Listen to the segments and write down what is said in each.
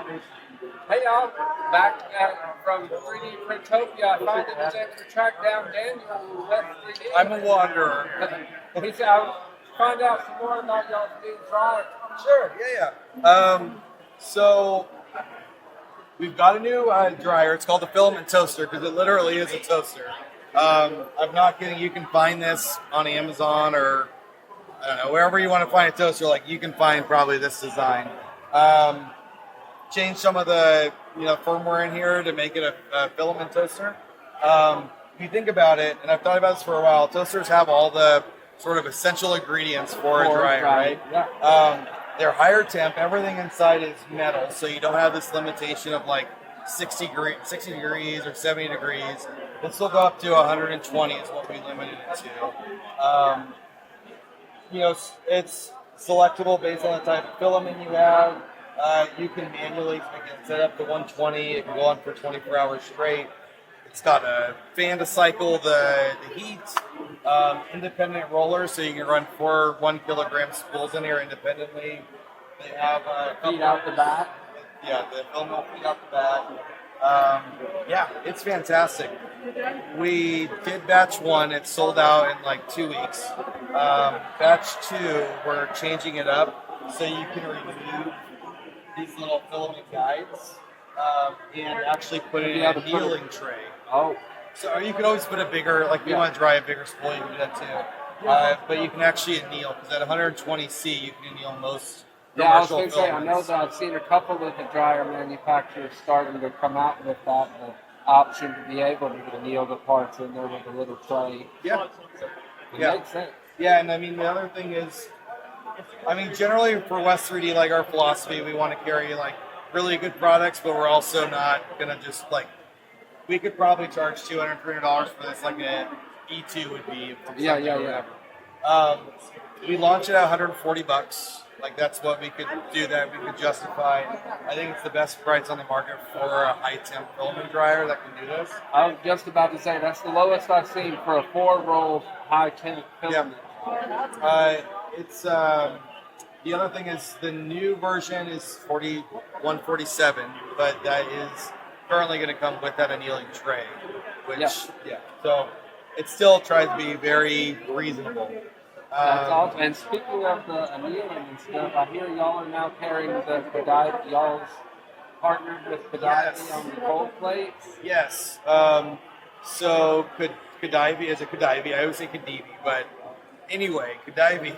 Hey y'all, back from 3D Printopia. I finally was able to track down Daniel from West3d. I'm a wanderer. He said, I'll find out some more about y'all's new dryer. Sure, yeah. So we've got a new dryer. It's called the filament toaster because it literally is a toaster. I'm not kidding. You can find this on Amazon or I don't know, wherever you want to find a toaster. Like you can find probably this design. Change some of the firmware in here to make it a filament toaster. If you think about it, and I've thought about this for a while, toasters have all the sort of essential ingredients for a dryer, right? Yeah. They're higher temp. Everything inside is metal, so you don't have this limitation of like 60 degrees or 70 degrees. This will go up to 120 is what we limited it to. It's selectable based on the type of filament you have. You can manually set up to 120. It can go on for 24 hours straight. It's got a fan to cycle the heat, independent rollers, so you can run 4 1-kilogram spools in here independently. They have Feed out the back. Yeah, the film will feed out the back. It's fantastic. We did batch 1. It sold out in like 2 weeks. Batch 2, we're changing it up so you can remove these little filament guides and actually put it in an annealing tray. Oh. So you can always put a bigger, like you want to dry a bigger spool, you can do that too. But you can actually anneal, because at 120°C you can anneal most I was commercial going to say, I know filaments. that I've seen a couple of the dryer manufacturers starting to come out with that option to be able to anneal the parts in there with a little tray. Yeah. It makes sense. Yeah, and I mean, the other thing is, generally for West3d, like our philosophy, we want to carry like really good products, but we're also not going to just like, we could probably charge $200, $300 for this, like an E2 would be. Yeah. We launch it at $140. Like that's what we could do, that we could justify. I think it's the best price on the market for a high temp filament dryer that can do this. I was just about to say that's the lowest I've seen for a 4-roll high temp filament. It's the other thing is the new version is 147, but that is currently going to come with that annealing tray, which so it still tries to be very reasonable. That's awesome. And speaking of the annealing and stuff, I hear y'all are now carrying the KDEAVI. Y'all's partnered with KDEAVI on the cold plates. Yes. So KDEAVI is a KDEAVI. I always say KDEAVI, but anyway, KDEAVI.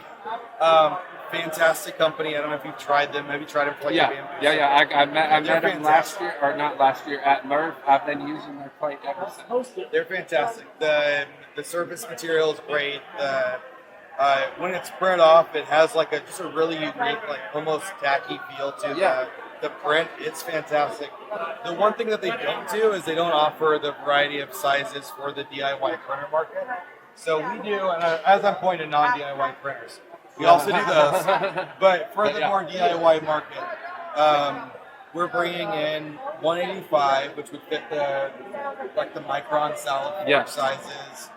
Fantastic company. I don't know if you've tried them. Have you tried them for Yeah. I met them last year, or not last year, at Murph. I've been using their plate ever since. They're fantastic. The surface material is great. When it's printed off, it has like just a really unique, like almost tacky feel to the print. It's fantastic. The one thing that they don't do is they don't offer the variety of sizes for the DIY printer market. So we do, and as I'm pointing to non-DIY printers, we also do those. But for the more DIY market, we're bringing in 185, which would fit the micron salad fork sizes.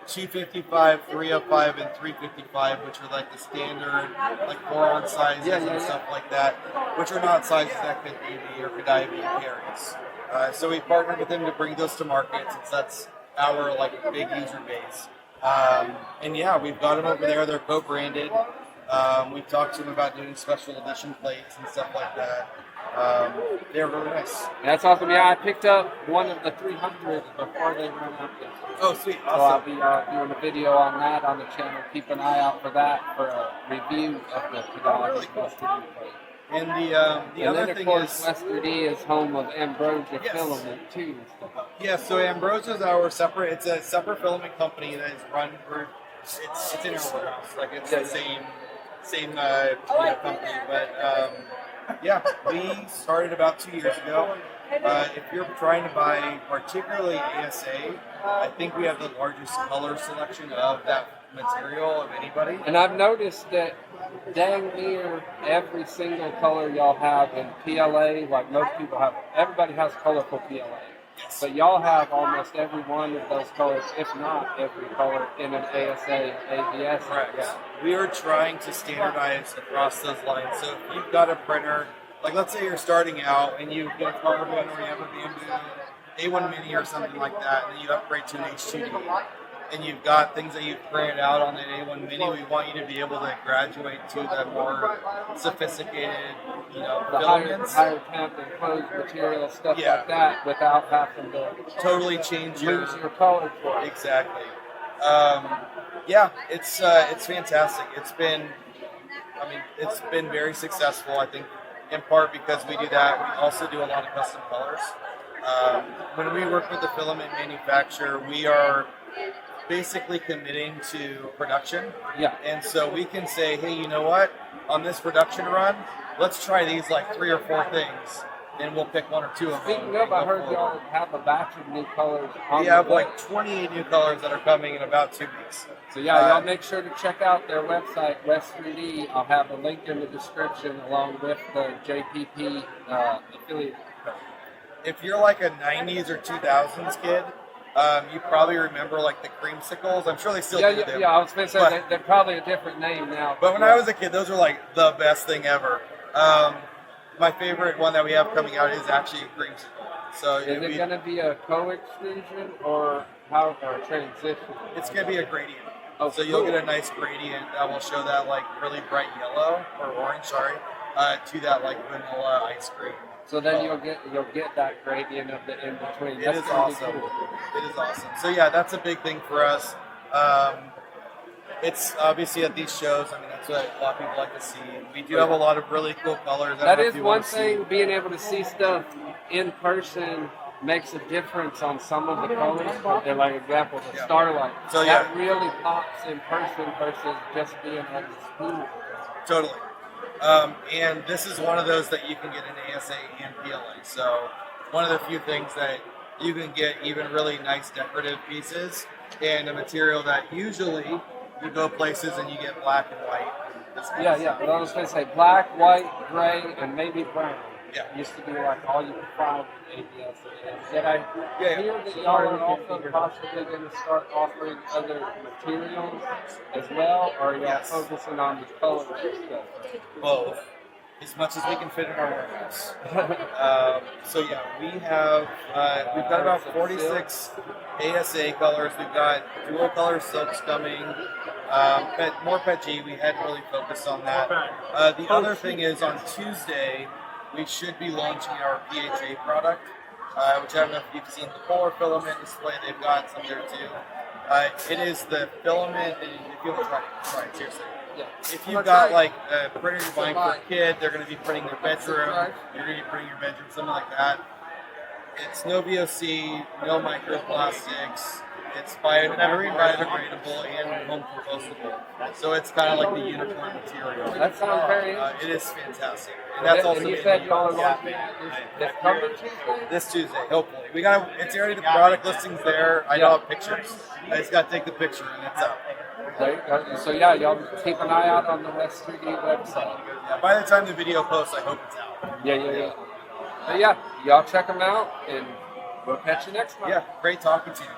255, 305, and 355, which are like the standard, like 4-ounce sizes and stuff like that, which are not sizes that KDEAVI or KDEAVI carries. So we partnered with them to bring those to market, since that's our like big user base. We've got them over there. They're co-branded. We've talked to them about doing special edition plates and stuff like that. They're really nice. That's awesome. Yeah, I picked up one of the 300 before they ran out. Oh, sweet. Awesome. So I'll be doing a video on that on the channel. Keep an eye out for that, for a review of the KDEAVI West3d plate. And the other then, of thing course, is, West3d is home of Ambrosia filament too. Yeah, so Ambrosia is our separate. It's a separate filament company that is run for. It's in our warehouse. Like it's the same company, but we started about 2 years ago. If you're trying to buy particularly ASA, I think we have the largest color selection of that material of anybody. And I've noticed that dang near every single color y'all have in PLA, like most people have, everybody has colorful PLA. Yes. But y'all have almost every one of those colors, if not every color, in an ASA and ABS. Correct. We are trying to standardize across those lines. So if you've got a printer like let's say you're starting out and you get a carbon or you have a bamboo A1 mini or something like that, and then you upgrade to an H2D, and you've got things that you've printed out on that A1 mini. We want you to be able to graduate to the more sophisticated, you know, The filaments. higher temp enclosed material, stuff Yeah. like that, without having to Totally change your lose your color for it. exactly. Yeah, it's fantastic. It's been very successful. I think in part because we do that. We also do a lot of custom colors. When we work with the filament manufacturer, we are basically committing to production. Yeah. And so we can say, hey, you know what? On this production run, let's try these like 3 or 4 things, and we'll pick 1 or 2 of them. Speaking of, I heard y'all have a batch of new colors on We the have way. like 28 new colors that are coming in about 2 weeks. So yeah, y'all make sure to check out their website, West3d. I'll have a link in the description along with the JPP affiliate code. If you're like a 90s or 2000s kid, you probably remember like the Creamsicles. I'm sure they still do them. Yeah, I was going to say But- they're probably a different name now. But when I was a kid, those were like the best thing ever. My favorite one that we have coming out is actually a Creamsicle. So Is it going to be a co-extrusion or a transition? it's going to be a gradient. Oh, So you'll cool. get a nice gradient that will show that like really bright yellow or orange, to that like vanilla ice cream. So then you'll get that gradient of the in between. It is awesome. It is awesome. So yeah, that's a big thing for us. It's obviously at these shows. I mean, that's what a lot of people like to see. We do have a lot of really cool colors. I don't That know if is you one want to see. thing. Being able to see stuff in person makes a difference on some of the colors. And like example, the Yeah. starlight. So, that yeah. really pops in person versus just being on the spool. Totally. And this is one of those that you can get in ASA and PLA. So one of the few things that you can get even really nice decorative pieces and a material that usually you go places and you get black and white. Yeah. Well, I was going to say black, white, gray, and maybe brown. Yeah. Used to be like all you could find with ABS. Did I Yeah. hear that y'all are also possibly going to start offering other materials as well, or are y'all Yes. focusing on the color stuff? Both, as much as we can fit in our warehouse. So yeah, we've got about 46 ASA colors. We've got dual color silks coming. More PETG. We hadn't really focused on that. The other thing is on Tuesday we should be launching our PHA product, which I don't know if you've seen the polar filament display. They've got some there too. It is the filament, and if you want to try it, seriously. Yeah. If you've got like a printer you're buying for a kid, they're going to be printing their bedroom, you're going to be printing your bedroom, something like that. It's no VOC, no microplastics. It's biodegradable and home compostable. So it's kind of like the unicorn material. That sounds very interesting. It is fantastic. And that's also and you made said in y'all are the US. launching this coming Tuesday? This Tuesday, hopefully. It's already the product listings there. I don't have pictures. I just got to take the picture and it's up. There you go. So yeah, y'all keep an eye out on the West3d website. Yeah, by the time the video posts, I hope it's out. Yeah. But yeah, y'all check them out, and we'll catch you next time. Yeah, great talking to you.